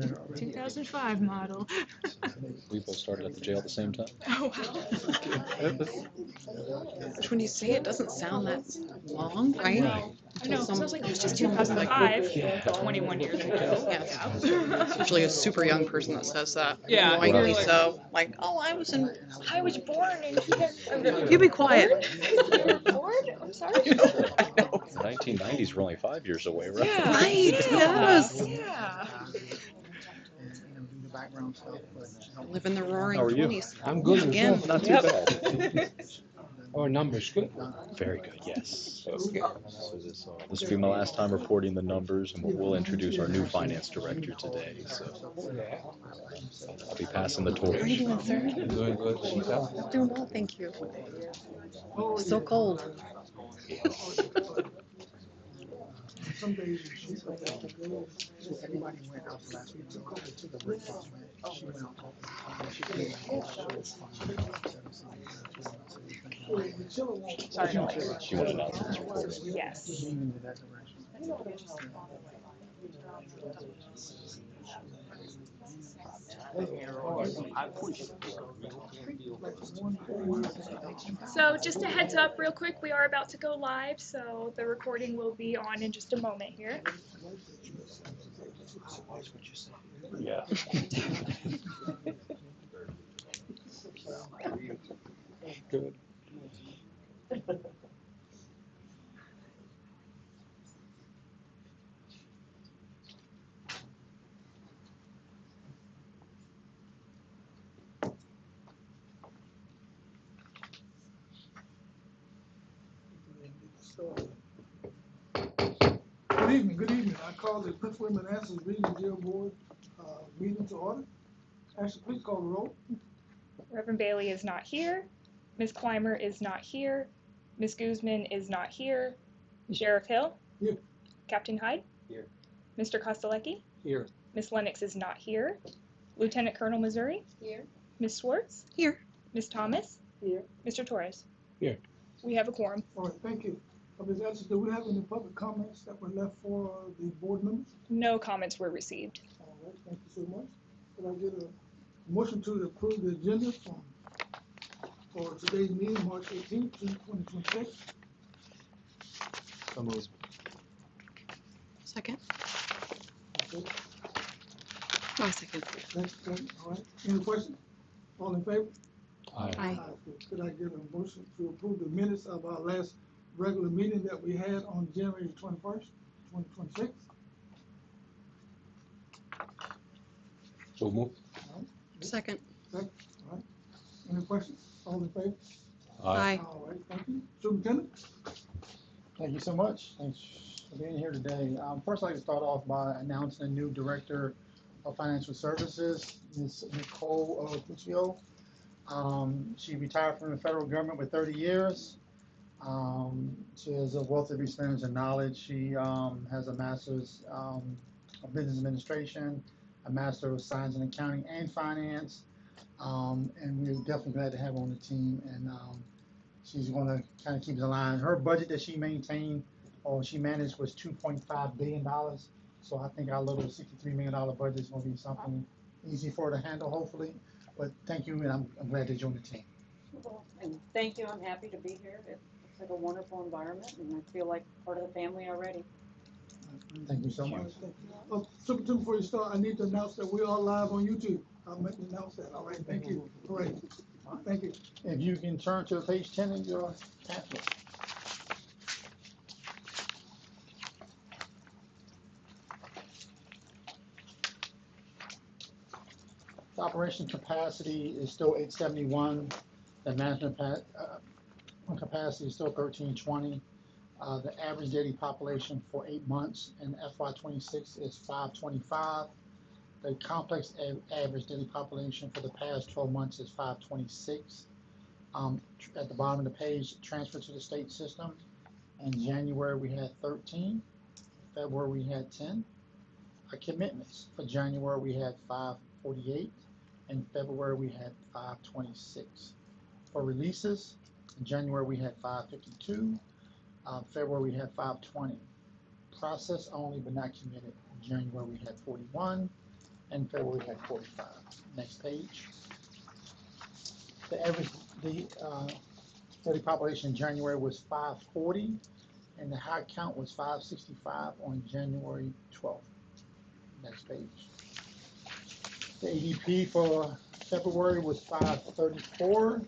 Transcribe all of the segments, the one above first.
2005 model. We both started at the jail at the same time. Oh, wow. Which when you say it doesn't sound that long, right? I know. Sounds like it was just 2005, 21 years ago. Yeah. It's usually a super young person that says that. Yeah. Annoyingly Right. so. Like, oh, I was born in You be quiet. Born? I'm sorry. The 1990s were only 5 years away, right? Yeah. Right, yes. Yeah. Do the background stuff, but Live in the roaring How are you? 20s. I'm good. Again. Yourself? Not too Yep. bad. Our numbers good. Very good, yes. Okay. So this will be my last time reporting the numbers, and we'll introduce our new finance director today. So Yeah. I'll be passing the How are you torch. doing, sir? I'm doing good. Yourself? I'm doing well, thank you. So cold. some days she went out the door. Everybody went out the last week. To the breakfast, man. She went out and she came Sorry. She went announcements recording. Yes. in that direction. So just a heads up real quick, we are about to go live, so the recording will be on in just a moment here. Yeah. Good. Good evening, good evening. I call the Prince William-Manassas Regional Jail Board meeting to order. Ashley, please call the roll. Reverend Bailey is not here. Ms. Clymer is not here. Ms. Guzman is not here. Sheriff Hill? Here. Captain Hyde? Here. Mr. Kostelecki? Here. Ms. Lennox is not here. Lieutenant Colonel Missouri? Here. Ms. Swartz? Here. Ms. Thomas? Here. Mr. Torres? Here. We have a quorum. All right, thank you. Ms. Ashley, do we have any public comments that were left for the board members? No comments were received. All right, thank you so much. Could I get a motion to approve the agenda for today's meeting, March 18th, 2026? So moved. Second. Okay, Oh, second. second, all right. Any questions? All in favor? Aye. Could I get a motion to approve the minutes of our last regular meeting that we had on January 21st, 2026? So move. Second. Second, all right. Any questions? All in favor? Aye. All right, thank you. Superintendent? Thank you so much. Thanks for being here today. First, I'd like to start off by announcing a new Director of Financial Services, Ms. Nicole Cuccio. She retired from the federal government with 30 years. She has a wealth of experience and knowledge. She has a master's of business administration, a master of science in accounting and finance, and we're definitely glad to have her on the team. And she's going to kind of keep us aligned. Her budget that she maintained or she managed was $2.5 billion. So I think our little $63 million budget is going to be something easy for her to handle, hopefully. But thank you, and I'm glad to join the team. And thank you, I'm happy to be here. It looks like a wonderful environment, and I feel like part of the family already. Thank you so much. Superintendent, before you start, I need to announce that we are live on YouTube. I'll make the announce that. All right, thank you. All right, thank you. If you can turn to page 10 of your pamphlet. The operation capacity is still 871. The management capacity is still 1320. The average daily population for 8 months in FY26 is 525. The complex average daily population for the past 12 months is 526. At the bottom of the page, transfer to the state system. In January, we had 13. February, we had 10. Commitments for January, we had 548. In February, we had 526. For releases, in January, we had 552. February, we had 520. Process only but not committed. In January, we had 41. and February had 45. Next page. The average, daily population in January was 540, and the high count was 565 on January 12th. Next page. The ADP for February was 534,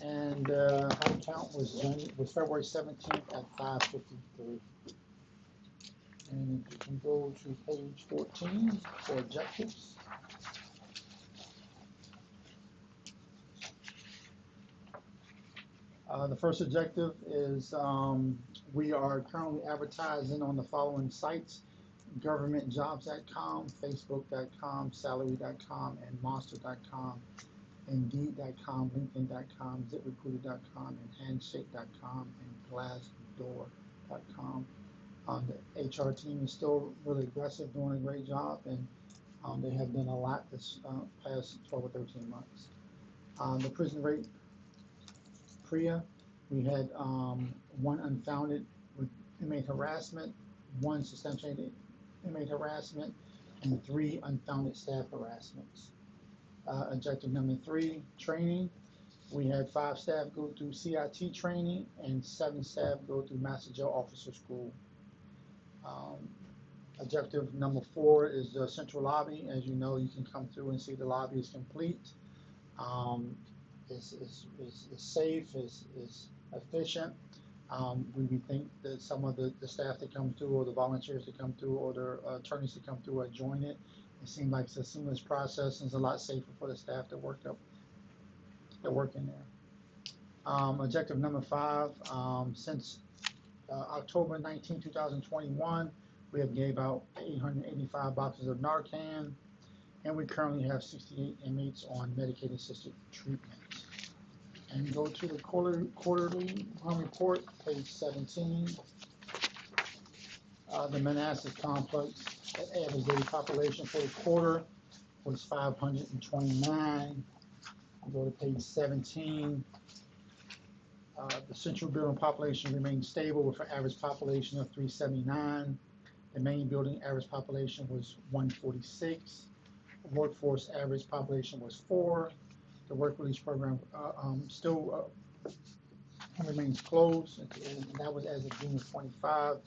and high count was February 17th at 553. And if you can go to page 14 for objectives. The first objective is we are currently advertising on the following sites: governmentjobs.com, facebook.com, salary.com, and monster.com, indeed.com, linkedin.com, ziprecruiter.com, and handshake.com, and glassdoor.com. The HR team is still really aggressive, doing a great job, and they have done a lot this past 12 or 13 months. The prison rate, PREA, we had one unfounded inmate harassment, one substantiated inmate harassment, and 3 unfounded staff harassments. Objective number 3, training. We had 5 staff go through CIT training and 7 staff go through Master Jail Officer School. Objective number 4 is the central lobby. As you know, you can come through and see the lobby is complete. It's safe, is efficient. We think that some of the staff that come through, or the volunteers that come through, or the attorneys that come through are enjoying it. It seems like it's a seamless process, and it's a lot safer for the staff that work in there. Objective number 5, since October 19, 2021, we have gave out 885 boxes of Narcan, and we currently have 68 inmates on medicated-assisted treatment. And go to the quarterly report, page 17. The Manassas complex average daily population for the quarter was 529. Go to page 17. The central building population remained stable with an average population of 379. The main building average population was 146. The workforce average population was 4. The work release program still remains closed, and that was as of June 25.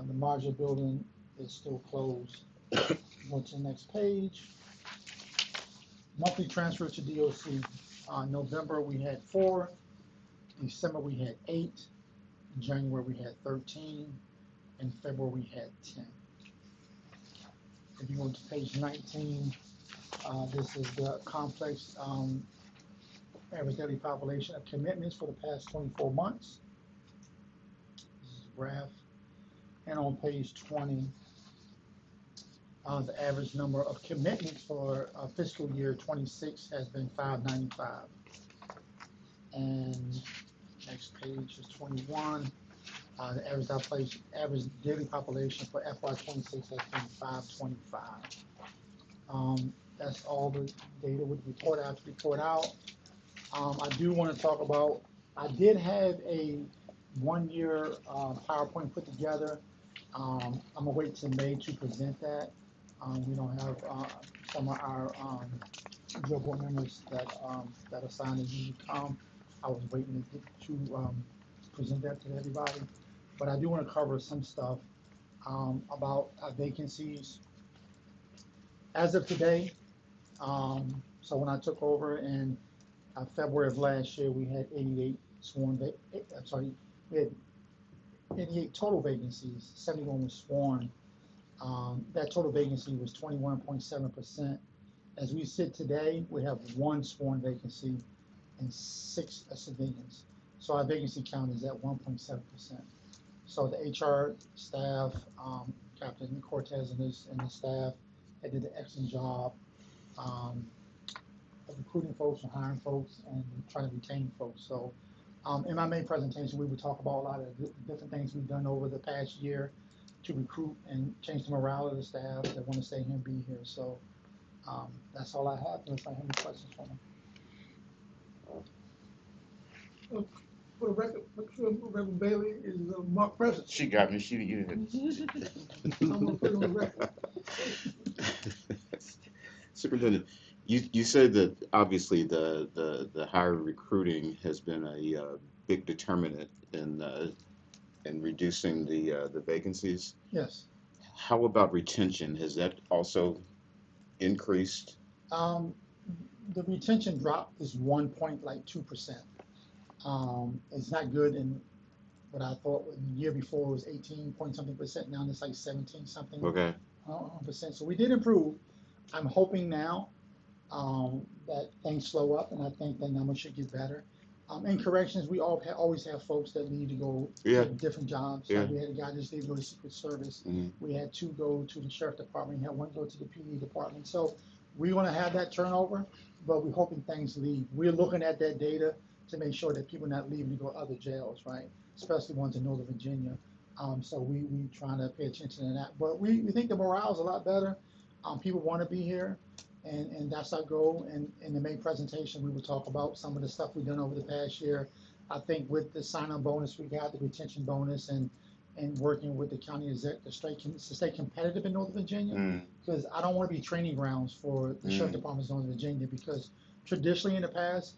The modular building is still closed. Go to the next page. Monthly transfers to DOC. November we had 4. December we had 8. In January we had 13. In February we had 10. If you go to page 19, this is the complex average daily population of commitments for the past 24 months. This is a graph. And on page 20, the average number of commitments for fiscal year 26 has been 595. And next page is 21. The average daily population for FY26 has been 525. That's all the data with the report I have to report out. I do want to talk about, I did have a 1-year PowerPoint put together. I'm gonna wait till May to present that. We don't have some of our drill board members that are signed as usually come. I was waiting to present that to everybody. But I do want to cover some stuff about vacancies. As of today, so when I took over in February of last year, we had 88 we had 88 total vacancies, 71 was sworn. That total vacancy was 21.7%. As we sit today, we have 1 sworn vacancy and 6 civilians. So our vacancy count is at 1.7%. So the HR staff, Captain Cortez and his staff, they did an excellent job of recruiting folks and hiring folks and trying to retain folks. So in my main presentation, we would talk about a lot of different things we've done over the past year to recruit and change the morale of the staff that want to stay here and be here. So that's all I have. Unless I have any questions for me. For the record, make sure Reverend Bailey is marked present. She got me. She didn't. I'm gonna put it on the record. Superintendent, you said that obviously the higher recruiting has been a big determinant in reducing the vacancies. Yes. How about retention? Has that also increased? Um, the retention drop is 1.2%. It's not good in what I thought the year before was 18 point something percent. Now it's like 17 something Okay. percent. So we did improve. I'm hoping now that things slow up, and I think the numbers should get better. In corrections, we always have folks that need to go Yeah. to different jobs. Yeah. Like we had a guy just leave to go to Secret Service. Mhm. We had 2 go to the Sheriff Department. We had 1 go to the PD Department. So we're going to have that turnover, but we're hoping things leave. We're looking at that data to make sure that people are not leaving to go to other jails, right? Especially ones in Northern Virginia. So we trying to pay attention to that. But we think the morale is a lot better. People want to be here. And that's our goal. And in the May presentation, we will talk about some of the stuff we've done over the past year. I think with the sign-on bonus we got, the retention bonus, and working with the county exec to stay competitive in Northern Virginia, because I don't want to be training grounds for the sheriff departments in Northern Virginia, because traditionally in the past,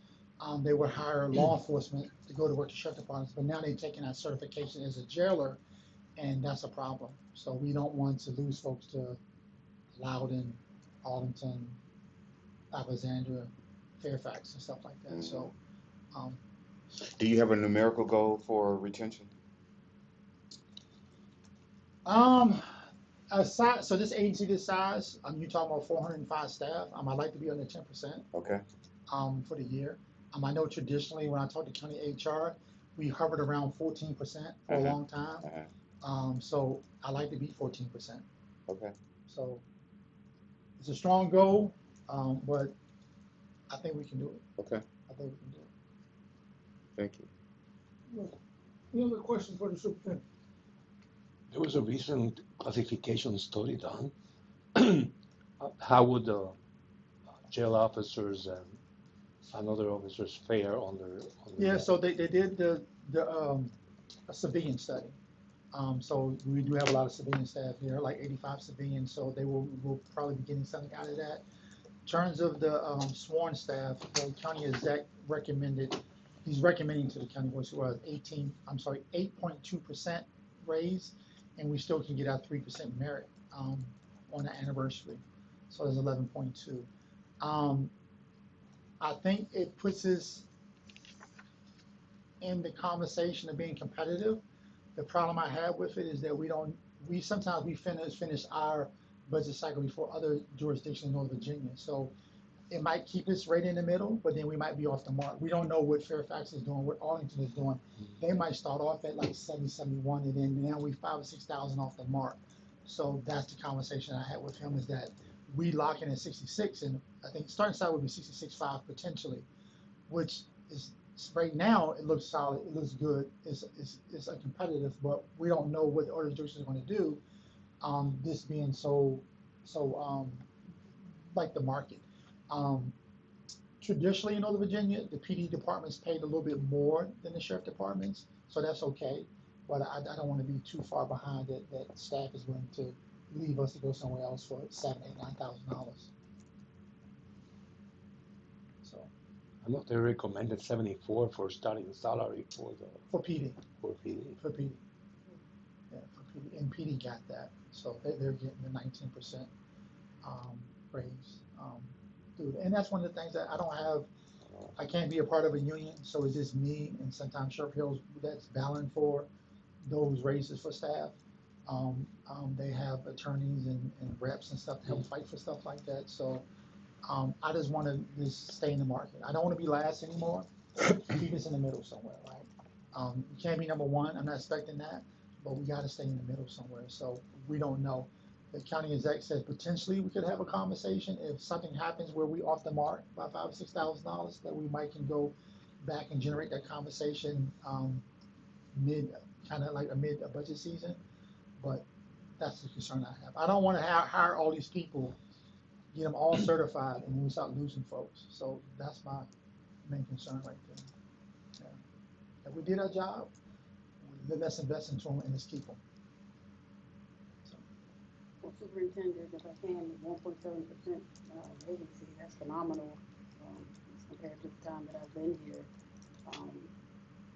they would hire law enforcement to go to work the sheriff departments, but now they've taken that certification as a jailer, and that's a problem. So we don't want to lose folks to Loudoun, Arlington, Alexandria, Fairfax, and stuff like that. So, do you have a numerical goal for retention? Aside, so this agency this size, you're talking about 405 staff. I'd like to be under 10%. Okay. For the year. I know traditionally when I talk to county HR, we hovered around 14% for a long time. So I like to be 14%. Okay. So it's a strong goal, but I think we can do it. Okay. I think we can do it. Thank you. Any other questions for the superintendent? There was a recent classification study done. How would the jail officers and other officers fare on their Yeah, so they did a civilian study. So we do have a lot of civilian staff here, like 85 civilians, so they will probably be getting something out of that. In terms of the sworn staff, the county exec he's recommending to the county board supervisor 8.2% raise, and we still can get our 3% merit on the anniversary. So there's 11.2. I think it puts us in the conversation of being competitive. The problem I have with it is that we sometimes finish our budget cycle before other jurisdictions in Northern Virginia. So it might keep us right in the middle, but then we might be off the mark. We don't know what Fairfax is doing, what Arlington is doing. They might start off at like 70, 71, and then now we 5,000 or 6,000 off the mark. So that's the conversation I had with him, is that we lock in at 66, and I think starting side would be 66.5 potentially, which is right now it looks solid, it looks good, it's a competitive, but we don't know what the other jurisdictions are going to do. This being so like the market. Traditionally in Northern Virginia, the PD departments paid a little bit more than the sheriff departments, so that's okay. But I don't want to be too far behind that staff is willing to leave us to go somewhere else for $7,000, $8,000, $9,000. So I know they recommended 74 for starting salary for PD. For PD. For PD. Yeah, for PD. And PD got that. So they're getting the 19% raise. And that's one of the things that I can't be a part of a union, so it's just me and sometimes Sheriff Hill's that's battling for those raises for staff. They have attorneys and reps and stuff to help fight for stuff like that. So I just want to just stay in the market. I don't want to be last anymore. Keep us in the middle somewhere, right? You can't be number one. I'm not expecting that, but we got to stay in the middle somewhere. So we don't know. The county exec said potentially we could have a conversation if something happens where we off the mark by $5,000 or $6,000, that we might can go back and generate that conversation mid budget season. But that's the concern I have. I don't want to hire all these people, get them all certified, and then we start losing folks. So that's my main concern right there. Yeah. If we did our job, let's invest into them and let's keep them. for superintendent, if I can, 1.7% vacancy, that's phenomenal, as compared to the time that I've been here. Um,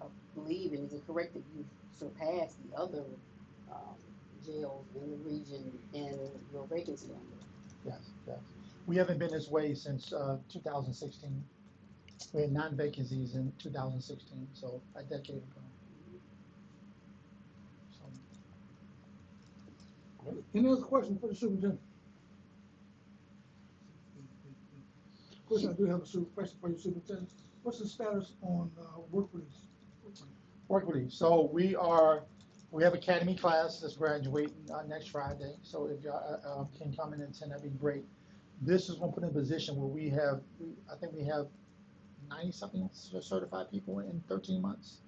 I believe, and is it correct that you've surpassed the other, jails in the region in your vacancy number? Yes, yes. We haven't been this way since 2016. We had 9 vacancies in 2016, so a decade ago. So, Any other questions for the superintendent? Question, I do have a question for you, superintendent. What's the status on work release? work release. So we have academy class that's graduating next Friday. So if y'all can come in and attend, that'd be great. This is going to put in a position where I think we have 90 something certified people in 13 months.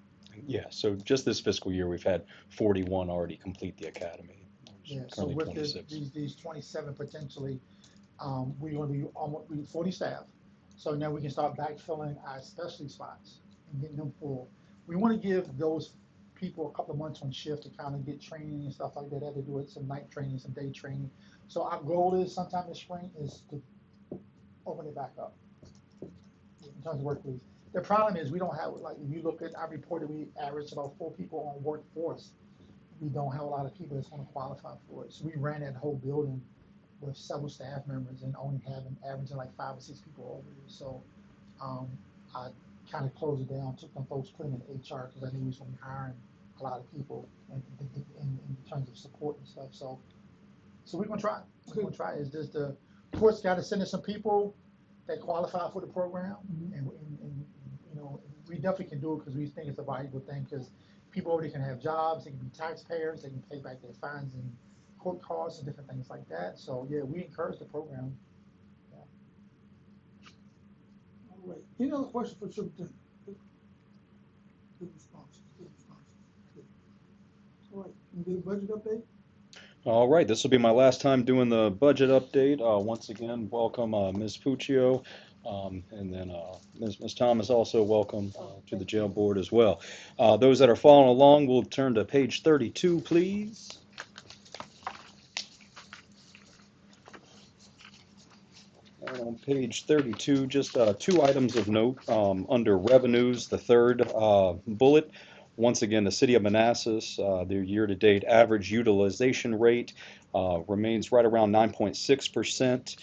Yeah, so just this fiscal year, we've had 41 already complete the academy. Yeah, so Currently with 26. these 27 potentially, we're going to be almost 40 staff. So now we can start backfilling our specialty spots and getting them full. We want to give those people a couple of months on shift to kind of get training and stuff like that. They have to do it, some night training, some day training. So our goal is sometime this spring is to open it back up in terms of work release. The problem is we don't have, like, if you look at our report, we average about 4 people on workforce. We don't have a lot of people that's going to qualify for it. So we ran that whole building with several staff members and only having averaging like 5 or 6 people over there. So I kind of closed it down, took them folks, put them in HR because I knew we was going to be hiring a lot of people in terms of support and stuff. So we're going to try. We're going to try. It's just the court's got to send us some people that qualify for the program, and you know, we definitely can do it because we think it's a valuable thing because people already can have jobs, they can be taxpayers, they can pay back their fines and court costs and different things like that. So yeah, we encourage the program. Yeah. All right. Any other questions for the superintendent? Good response. Good response. Good. All right. Can we get a budget update? All right, this will be my last time doing the budget update. Once again, welcome Ms. Puccio, and then Ms. Thomas also welcome to the jail board as well. Those that are following along, we'll turn to page 32, please. And on page 32, just 2 items of note under revenues, the third bullet. Once again, the city of Manassas, their year-to-date average utilization rate remains right around 9.6%.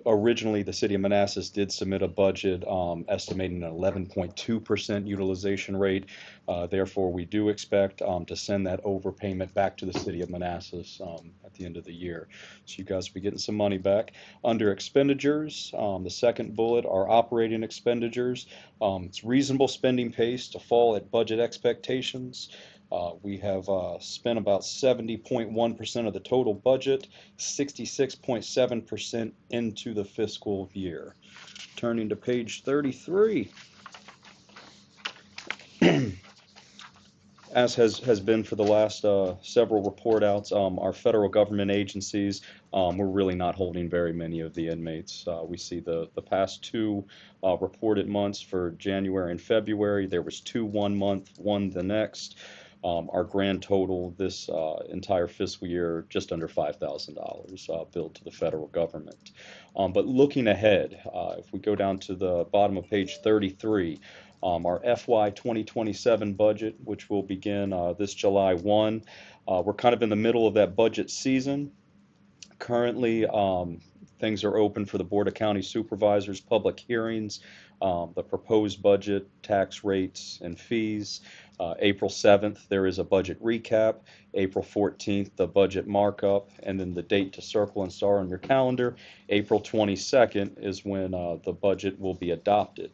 Originally, the city of Manassas did submit a budget estimating an 11.2% utilization rate. Therefore, we do expect to send that overpayment back to the city of Manassas at the end of the year. So you guys will be getting some money back. Under expenditures, the second bullet are operating expenditures. It's reasonable spending pace to fall at budget expectations. We have spent about 70.1% of the total budget, 66.7% into the fiscal year. Turning to page 33. As has been for the last several report outs, our federal government agencies, we're really not holding very many of the inmates. We see the past 2 reported months for January and February. There was 2 one month, 1 the next. Our grand total this entire fiscal year, just under $5,000 billed to the federal government. But looking ahead, if we go down to the bottom of page 33, our FY 2027 budget, which will begin this July 1, we're kind of in the middle of that budget season. Currently, things are open for the Board of County Supervisors, public hearings, the proposed budget, tax rates, and fees. April 7th, there is a budget recap. April 14th, the budget markup, and then the date to circle and star on your calendar. April 22nd is when the budget will be adopted.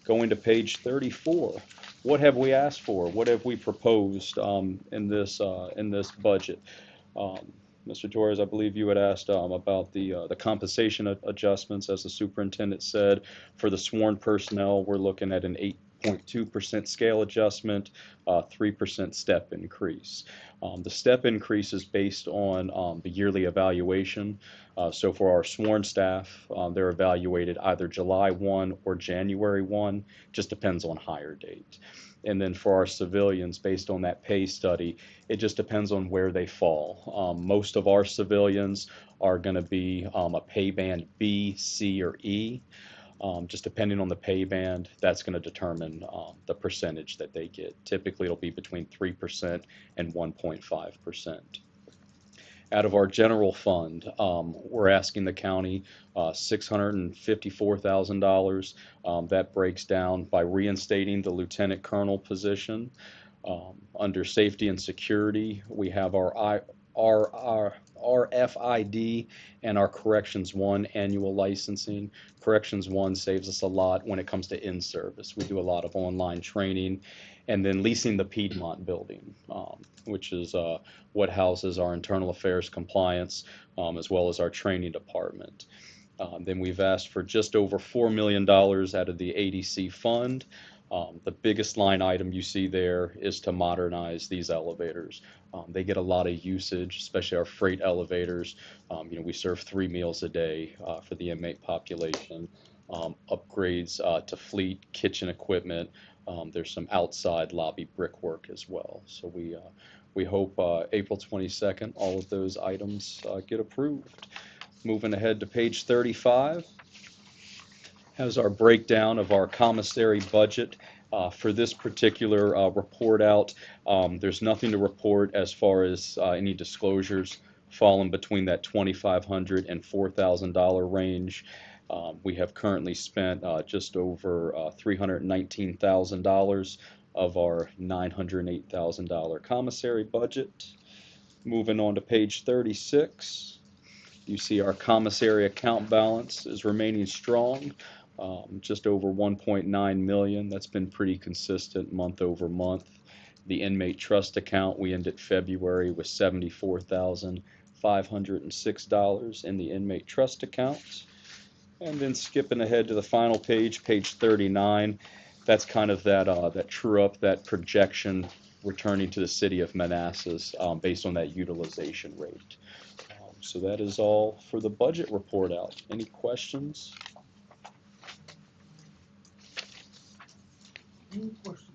Going to page 34, what have we asked for? What have we proposed in this budget? Mr. Torres, I believe you had asked about the compensation adjustments. As the superintendent said, for the sworn personnel, we're looking at an 1.2% scale adjustment, 3% step increase. The step increase is based on the yearly evaluation. So for our sworn staff, they're evaluated either July 1 or January 1, just depends on hire date. And then for our civilians, based on that pay study, it just depends on where they fall. Most of our civilians are going to be a pay band B, C, or E. Just depending on the pay band, that's going to determine the percentage that they get. Typically, it'll be between 3% and 1.5%. Out of our general fund, we're asking the county $654,000. That breaks down by reinstating the lieutenant colonel position. Under safety and security, we have our RFID and our Corrections 1 annual licensing. Corrections 1 saves us a lot when it comes to in-service. We do a lot of online training. And then leasing the Piedmont building, which is what houses our internal affairs compliance, as well as our training department. Then we've asked for just over $4 million out of the ADC fund. The biggest line item you see there is to modernize these elevators. They get a lot of usage, especially our freight elevators. We serve 3 meals a day for the inmate population. Upgrades to fleet, kitchen equipment. There's some outside lobby brickwork as well. So we hope April 22nd, all of those items get approved. Moving ahead to page 35 has our breakdown of our commissary budget. For this particular report out, there's nothing to report as far as any disclosures falling between that $2,500 and $4,000 range. We have currently spent just over $319,000 of our $908,000 commissary budget. Moving on to page 36, you see our commissary account balance is remaining strong, just over $1.9 million. That's been pretty consistent month over month. The inmate trust account, we ended February with $74,506 in the inmate trust account. And then skipping ahead to the final page, page 39, that's kind of that true up, that projection returning to the city of Manassas based on that utilization rate. So that is all for the budget report out. Any questions? Any questions?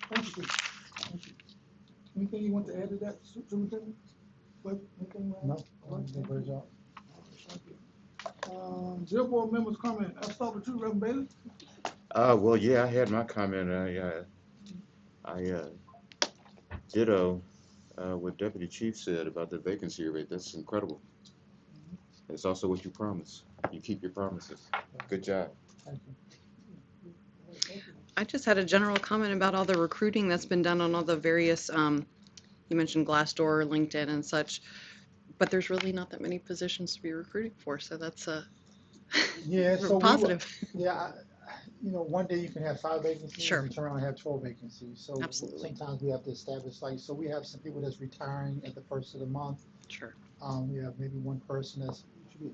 Thank you. Thank you. Anything you want to add to that, Superintendent? Anything? No, you did a great job. Thank you. Jail board members comment. I'll start with you, Reverend Bailey. Well, yeah, I had my comment. I ditto what Deputy Chief said about the vacancy rate. That's incredible. It's also what you promise. You keep your promises. Good job. Thank you. I just had a general comment about all the recruiting that's been done on all the various, you mentioned Glassdoor, LinkedIn and such, but there's really not that many positions to be recruiting for, so that's Yeah, so positive. One day you can have 5 vacancies, Sure. and turn around and have 12 vacancies. So Absolutely. sometimes we have to establish, so we have some people that's retiring at the first of the month. Sure. We have maybe one person that's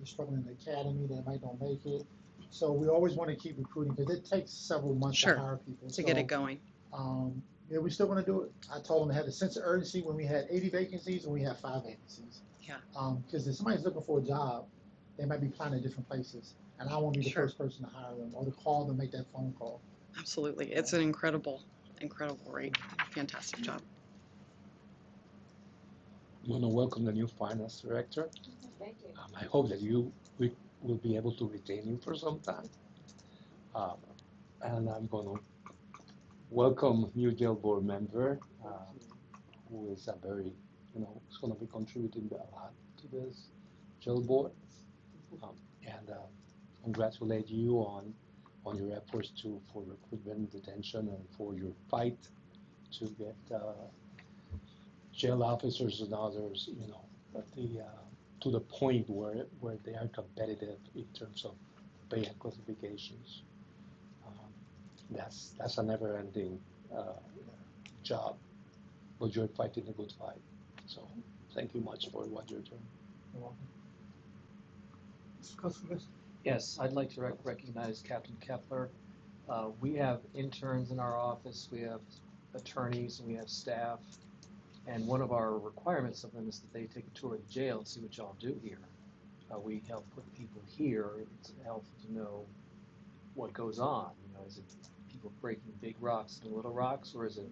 struggling in the academy that might not make it. So we always want to keep recruiting because it takes several months Sure. to hire people. To get it going. Yeah, we're still going to do it. I told them to have a sense of urgency when we had 80 vacancies and we had 5 vacancies. Yeah. Because if somebody's looking for a job, they might be applying at different places. And I want to be the Sure. first person to hire them or to call them, make that phone call. Absolutely. It's an incredible rate. Fantastic job. I want to welcome the new finance director. Thank you. I hope that we will be able to retain you for some time. And I'm going to welcome new jail board member, who is a very, is going to be contributing a lot to this jail board. And congratulate you on your efforts for recruitment, detention, and for your fight to get jail officers and others, to the point where they are competitive in terms of pay and classifications. That's a never-ending job, but you're fighting a good fight. So thank you much for what you're doing. You're welcome. Mr. Custer. Yes, I'd like to recognize Captain Kepler. We have interns in our office, we have attorneys, and we have staff. And one of our requirements of them is that they take a tour of the jail and see what y'all do here. We help put people here. It's helpful to know what goes on. You know, is it people breaking big rocks into little rocks, or is it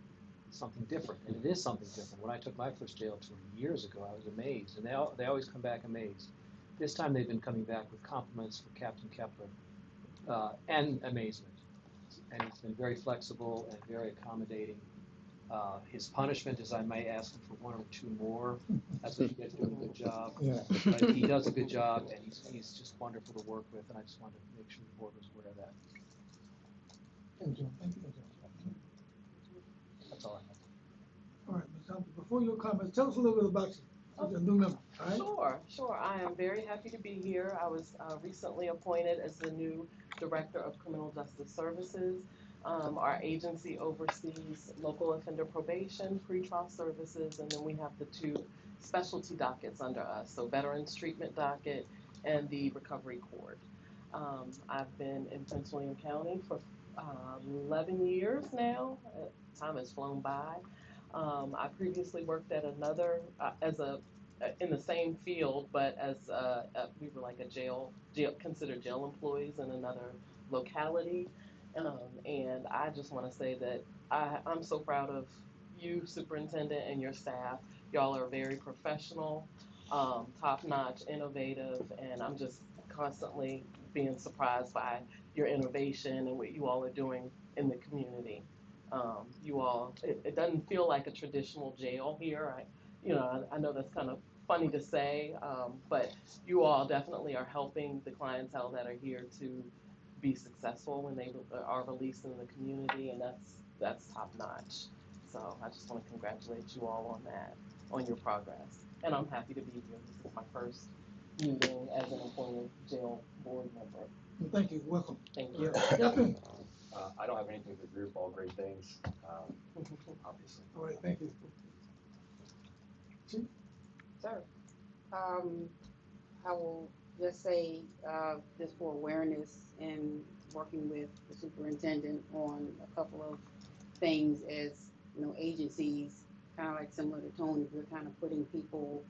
something different? And it is something different. When I took my first jail tour years ago, I was amazed, and they always come back amazed. This time they've been coming back with compliments for Captain Kepler and amazement. And he's been very flexible and very accommodating. His punishment is I might ask him for one or two more. That's what you get doing a good job. Yeah. But he does a good job, and he's just wonderful to work with, and I just wanted to make sure the board was aware of that. Thank you. Thank you. That's all I have. All right, Ms. Humphrey, before your comments, tell us a little bit about you, as a new member, all right? Sure. I am very happy to be here. I was recently appointed as the new Director of Criminal Justice Services. Our agency oversees local offender probation, pretrial services, and then we have the two specialty dockets under us, so Veterans Treatment Docket and the Recovery Court. I've been in Prince William County for 11 years now. Time has flown by. I previously worked at another, in the same field, but as we were like considered jail employees in another locality. And I just want to say that I'm so proud of you, Superintendent, and your staff. Y'all are very professional, top-notch, innovative, and I'm just constantly being surprised by your innovation and what you all are doing in the community. It doesn't feel like a traditional jail here. I know that's kind of funny to say, but you all definitely are helping the clientele that are here to be successful when they are released in the community, and that's top notch. So I just want to congratulate you all on that, on your progress. And I'm happy to be here. This is my first meeting as an appointed jail board member. Well, thank you, welcome. Thank you. Captain. I don't have anything to group, all great things, obviously. All right, thank you. Chief? Sir, I will just say, just for awareness and working with the superintendent on a couple of things as, agencies, kind of like similar to Tony, we're kind of putting people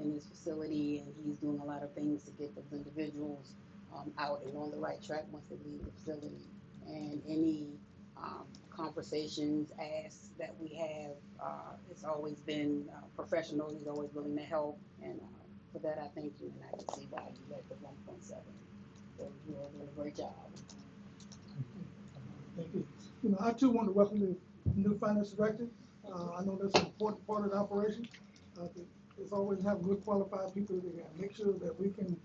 in his facility, and he's doing a lot of things to get those individuals out and on the right track once they leave the facility. And any conversations, asks that we have, it's always been professional. He's always willing to help, and for that I thank you, and I can see why you led the 1.7. So you are doing a great job. Thank you. I too want to welcome the new finance director. I know that's an important part of the operation. It's always have good qualified people to make sure that we can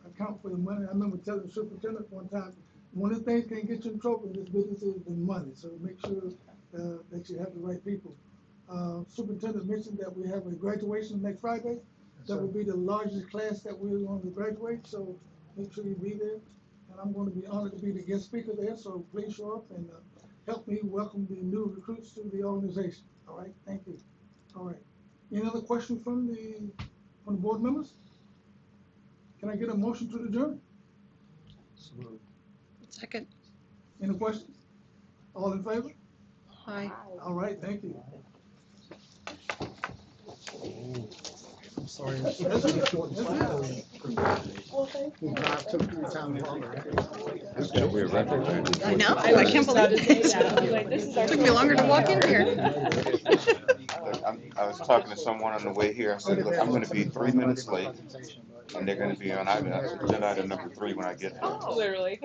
account for the money. I remember telling the superintendent one time, one of the things that can get you in trouble in this business is the money. So make sure that you have the right people. Superintendent mentioned that we have a graduation next Friday. That will be the largest class that we're going to graduate. So make sure you be there. And I'm going to be honored to be the guest speaker there. So please show up and help me welcome the new recruits to the organization. All right, thank you. All right. Any other questions from the board members? Can I get a motion to adjourn? Second. Any questions? All in favor? Aye. All right, thank you. I'm sorry. That's short. Well, thank you. The drive took your time longer. That's gonna be a record, man. I know, I can't believe it. I was like, this is our Took me longer to walk in here. Look, I was talking to someone on the way here. I said, look, I'm gonna be 3 minutes late, and they're gonna be on agenda item number 3 when I get there. literally.